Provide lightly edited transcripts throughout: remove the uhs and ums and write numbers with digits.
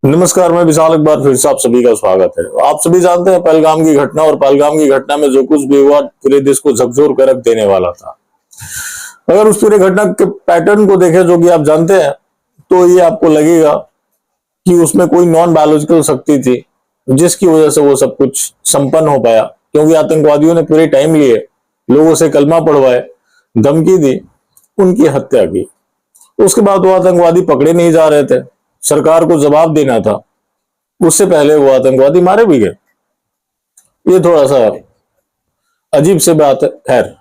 नमस्कार, मैं विशाल। एक बार फिर से आप सभी का स्वागत है। आप सभी जानते हैं पहलगाम की घटना, और पहलगाम की घटना में जो कुछ भी हुआ पूरे देश को झकझोर कर रख देने वाला था। अगर उस पूरे घटना के पैटर्न को देखें जो कि आप जानते हैं, तो ये आपको लगेगा कि उसमें कोई नॉन बायोलॉजिकल शक्ति थी जिसकी वजह से वो सब कुछ संपन्न हो पाया, क्योंकि आतंकवादियों ने पूरे टाइम लिए, लोगों से कलमा पढ़वाए, धमकी दी, उनकी हत्या की। उसके बाद वो आतंकवादी पकड़े नहीं जा रहे थे, सरकार को जवाब देना था, उससे पहले वो आतंकवादी मारे भी गए। ये थोड़ा सा अजीब सी बात है। खैर,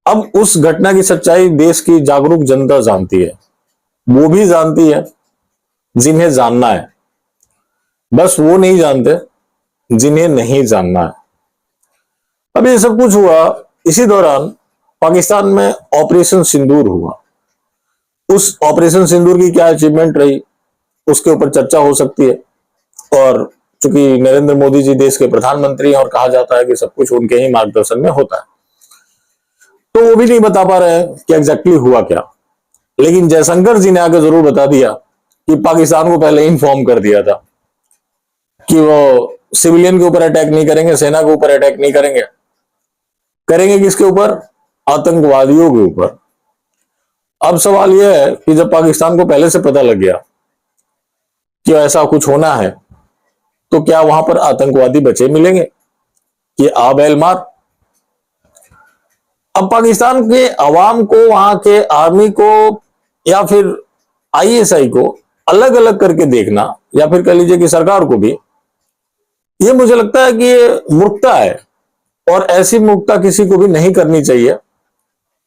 अब उस घटना की सच्चाई देश की जागरूक जनता जानती है। वो भी जानती है जिन्हें जानना है, बस वो नहीं जानते जिन्हें नहीं जानना है। अब ये सब कुछ हुआ इसी दौरान पाकिस्तान में ऑपरेशन सिंदूर हुआ। उस ऑपरेशन सिंदूर की क्या अचीवमेंट रही, उसके ऊपर चर्चा हो सकती है। और चूंकि नरेंद्र मोदी जी देश के प्रधानमंत्री हैं और कहा जाता है कि सब कुछ उनके ही मार्गदर्शन में होता है, तो वो भी नहीं बता पा रहे हैं कि एग्जैक्टली हुआ क्या। लेकिन जयशंकर जी ने आगे जरूर बता दिया कि पाकिस्तान को पहले इन्फॉर्म कर दिया था कि वो सिविलियन के ऊपर अटैक नहीं करेंगे, सेना के ऊपर अटैक नहीं करेंगे। करेंगे किसके ऊपर? आतंकवादियों के ऊपर। अब सवाल यह है कि जब पाकिस्तान को पहले से पता लग गया कि ऐसा कुछ होना है, तो क्या वहां पर आतंकवादी बचे मिलेंगे कि आ बैल मार? अब पाकिस्तान के अवाम को, वहां के आर्मी को या फिर आईएसआई को अलग अलग करके देखना, या फिर कह लीजिए कि सरकार को भी, ये मुझे लगता है कि ये मूर्खता है। और ऐसी मूर्खता किसी को भी नहीं करनी चाहिए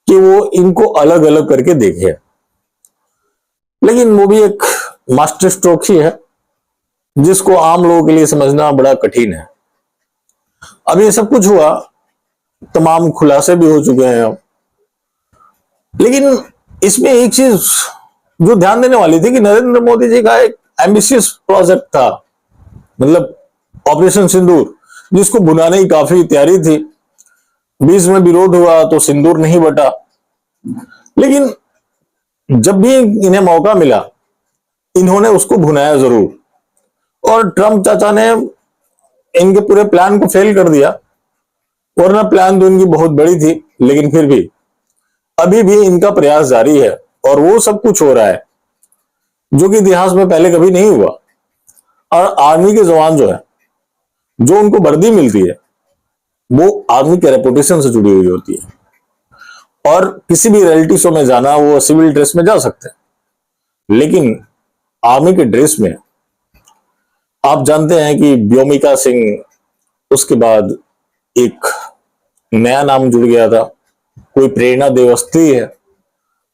कि वो इनको अलग अलग करके देखे। लेकिन वो भी एक मास्टर स्ट्रोक ही है जिसको आम लोगों के लिए समझना बड़ा कठिन है। अब ये सब कुछ हुआ, तमाम खुलासे भी हो चुके हैं अब। लेकिन इसमें एक चीज जो ध्यान देने वाली थी कि नरेंद्र मोदी जी का एक एम्बिशियस प्रोजेक्ट था, मतलब ऑपरेशन सिंदूर, जिसको बुनाने की काफी तैयारी थी। बीच में विरोध हुआ तो सिंदूर नहीं बटा। लेकिन जब भी इन्हें मौका मिला, इन्होंने उसको भुनाया जरूर। और ट्रंप चाचा ने इनके पूरे प्लान को फेल कर दिया, वरना प्लान तो इनकी बहुत बड़ी थी। लेकिन फिर भी अभी भी इनका प्रयास जारी है, और वो सब कुछ हो रहा है जो कि इतिहास में पहले कभी नहीं हुआ। और आर्मी के जवान जो है, जो उनको वर्दी मिलती है, वो आर्मी के रेपुटेशन से जुड़ी हुई होती है। और किसी भी रियलिटी शो में जाना, वो सिविल ड्रेस में जा सकते हैं, लेकिन आर्मी के ड्रेस में आप जानते हैं कि व्योमिका सिंह, उसके बाद एक नया नाम जुड़ गया था, कोई प्रेरणा देवस्थी है,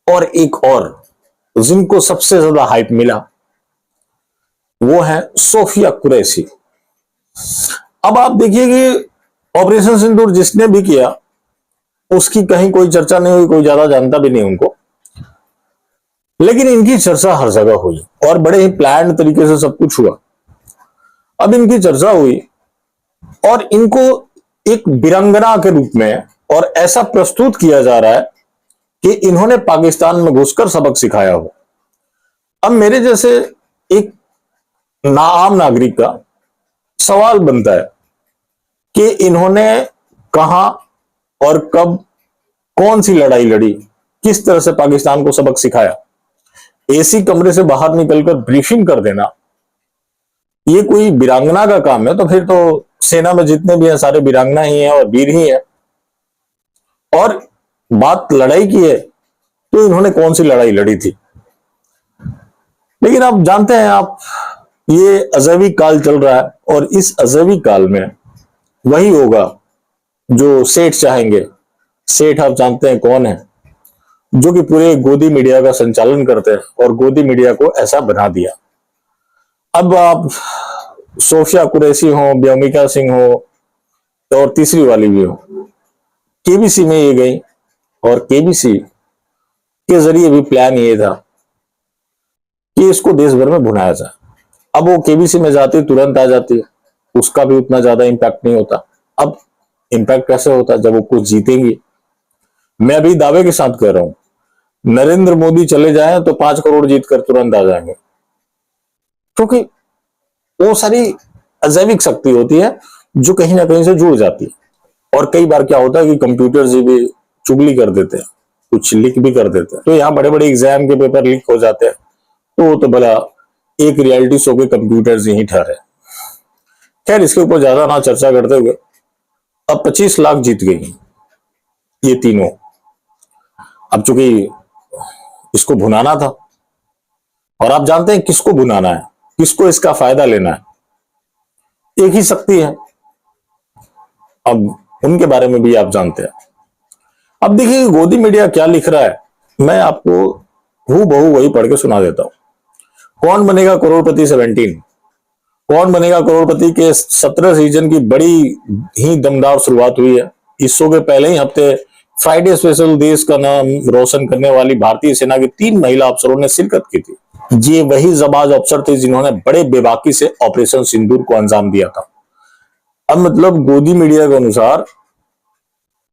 और एक और जिनको सबसे ज्यादा हाइप मिला वो है सोफिया कुरैशी। अब आप देखिए कि ऑपरेशन सिंदूर जिसने भी किया, उसकी कहीं कोई चर्चा नहीं हुई, कोई ज्यादा जानता भी नहीं उनको। लेकिन इनकी चर्चा हर जगह हुई, और बड़े ही प्लान्ड तरीके से सब कुछ हुआ। अब इनकी चर्चा हुई, और इनको एक वीरांगना के रूप में और ऐसा प्रस्तुत किया जा रहा है कि इन्होंने पाकिस्तान में घुसकर सबक सिखाया हो। अब मेरे जैसे एक आम नागरिक का सवाल बनता है कि इन्होंने कहां और कब कौन सी लड़ाई लड़ी, किस तरह से पाकिस्तान को सबक सिखाया। एसी कमरे से बाहर निकलकर ब्रीफिंग कर देना, ये कोई वीरांगना का काम है? तो फिर तो सेना में जितने भी हैं सारे वीरांगना ही हैं और वीर ही हैं। और बात लड़ाई की है, तो इन्होंने कौन सी लड़ाई लड़ी थी? लेकिन आप जानते हैं, आप ये अजवी काल चल रहा है, और इस अजवी काल में वही होगा जो सेठ चाहेंगे। सेठ आप जानते हैं कौन है? जो कि पूरे गोदी मीडिया का संचालन करते हैं, और गोदी मीडिया को ऐसा बना दिया। अब आप सोफिया कुरैशी हो, व्योमिका सिंह हो, और तीसरी वाली भी हो, केबीसी में ये गई, और केबीसी के जरिए भी प्लान ये था कि इसको देश भर में भुनाया जाए। अब वो केबीसी में जाती, तुरंत आ जाती है, उसका भी उतना ज्यादा इंपैक्ट नहीं होता। अब इंपैक्ट कैसे होता? जब वो कुछ जीतेंगी। मैं अभी दावे के साथ कह रहा हूं, नरेंद्र मोदी चले जाएं तो 5 करोड़ जीत कर तुरंत आ जाएंगे। क्योंकि वो सारी अजैविक शक्ति होती है जो कहीं ना कहीं से जुड़ जाती है। और कई बार क्या होता है कि कंप्यूटर से भी चुगली कर देते हैं, कुछ लीक भी कर देते हैं, तो यहाँ बड़े बड़े एग्जाम के पेपर लीक हो जाते हैं, तो वो तो भला एक रियलिटी शो के कंप्यूटर से ही ठहरे। खैर, इसके ऊपर ज्यादा ना चर्चा करते हुए, अब 25 लाख जीत गई ये तीनों। अब चूंकि इसको भुनाना था, और आप जानते हैं किसको भुनाना है, किसको इसका फायदा लेना है, एक ही शक्ति है। अब उनके बारे में भी आप जानते हैं। अब देखिए गोदी मीडिया क्या लिख रहा है, मैं आपको हूबहू वही पढ़ के सुना देता हूं। कौन बनेगा करोड़पति 17, कौन बनेगा करोड़पति के 17 सीजन की बड़ी ही दमदार शुरुआत हुई है। इस शो के पहले ही हफ्ते फ्राइडे स्पेशल देश का नाम रोशन करने वाली भारतीय सेना की 3 महिला अफसरों ने शिरकत की थी। ये वही जाबाज अफसर थे जिन्होंने बड़े बेबाकी से ऑपरेशन सिंदूर को अंजाम दिया था। अब मतलब गोदी मीडिया के अनुसार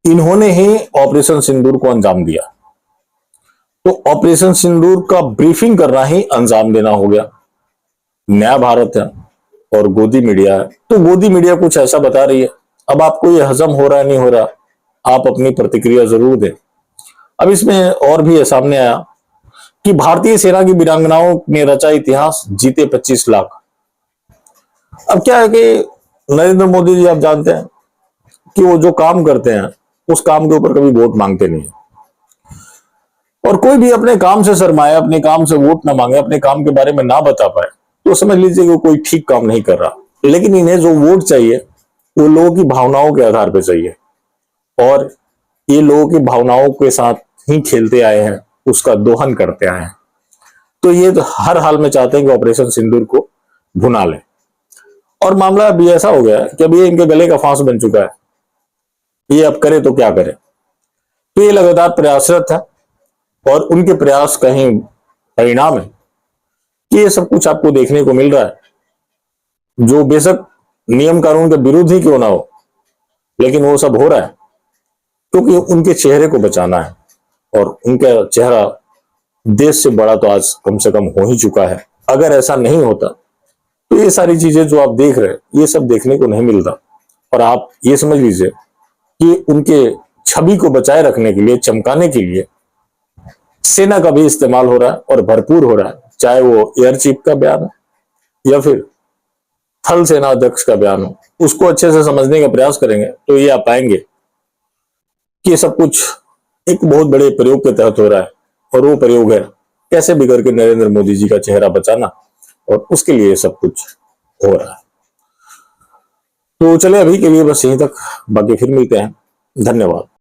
इन्होंने ही ऑपरेशन सिंदूर को अंजाम दिया, तो ऑपरेशन सिंदूर का ब्रीफिंग करना ही अंजाम देना हो गया। नया भारत है और गोदी मीडिया है, तो गोदी मीडिया कुछ ऐसा बता रही है। अब आपको ये हजम हो रहा है नहीं हो रहा, आप अपनी प्रतिक्रिया जरूर दें। अब इसमें और भी सामने आया कि भारतीय सेना की वीरांगनाओं ने रचा इतिहास, जीते 25 लाख। अब क्या है कि नरेंद्र मोदी जी आप जानते हैं कि वो जो काम करते हैं उस काम के ऊपर कभी वोट मांगते नहीं है, और कोई भी अपने काम से शर्माए, अपने काम से वोट ना मांगे, अपने काम के बारे में ना बता पाए, तो समझ लीजिए कि कोई ठीक काम नहीं कर रहा। लेकिन इन्हें जो वोट चाहिए वो लोगों की भावनाओं के आधार पर चाहिए, और ये लोगों की भावनाओं के साथ ही खेलते आए हैं, उसका दोहन करते आए हैं। तो ये तो हर हाल में चाहते हैं कि ऑपरेशन सिंदूर को भुना लें। और मामला अभी ऐसा हो गया कि अभी इनके गले का फांस बन चुका है, ये अब करे तो क्या करे। तो ये लगातार प्रयासरत है, और उनके प्रयास का ही परिणाम है कि ये सब कुछ आपको देखने को मिल रहा है, जो बेशक नियम कानून के विरुद्ध ही क्यों ना हो, लेकिन वो सब हो रहा है क्योंकि उनके चेहरे को बचाना है। और उनका चेहरा देश से बड़ा तो आज कम से कम हो ही चुका है। अगर ऐसा नहीं होता तो ये सारी चीजें जो आप देख रहे हैं ये सब देखने को नहीं मिलता। और आप ये समझ लीजिए कि उनके छवि को बचाए रखने के लिए, चमकाने के लिए सेना का भी इस्तेमाल हो रहा है, और भरपूर हो रहा है। चाहे वो एयर चीफ का बयान हो या फिर थल सेना अध्यक्ष का बयान हो, उसको अच्छे से समझने का प्रयास करेंगे तो ये आप पाएंगे कि ये सब कुछ एक बहुत बड़े प्रयोग के तहत हो रहा है। और वो प्रयोग है कैसे भी करके नरेंद्र मोदी जी का चेहरा बचाना, और उसके लिए सब कुछ हो रहा है। तो चले अभी के लिए बस यहीं तक, बाकी फिर मिलते हैं। धन्यवाद।